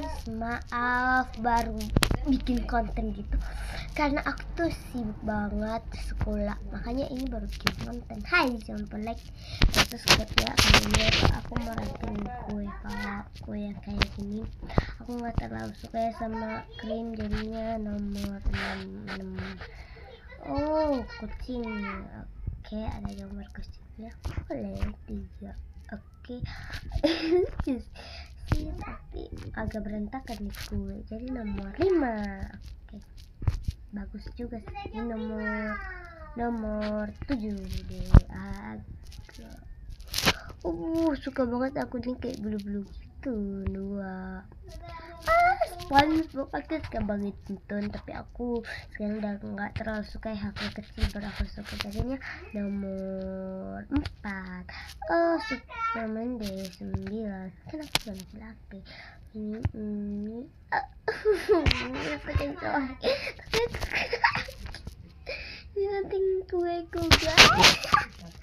guys, maaf baru bikin konten gitu karena aku tuh sibuk banget sekolah, makanya ini baru bikin konten. Hai, jangan lupa like dan subscribe ya. Kali ini aku mau rasain kue, kalau kue yang kayak gini aku nggak terlalu suka ya sama krim, jadinya nomor 6. Oh, kucing. Oke, ada gambar kucingnya, boleh 3. Oke. Sih, tapi agak berantakan nih kue, jadi nomor 5. Oke, bagus juga sih. Ini nomor 7 deh. Suka banget aku nih kayak bulu-bulu gitu. 2. SpongeBob aku suka banget nonton, tapi aku sekarang udah nggak terlalu suka hal kecil, baru aku suka. Jadinya nomor 4. Superman deh 9. Kan aku suka laki-laki. Ini ini nanti kueku guys.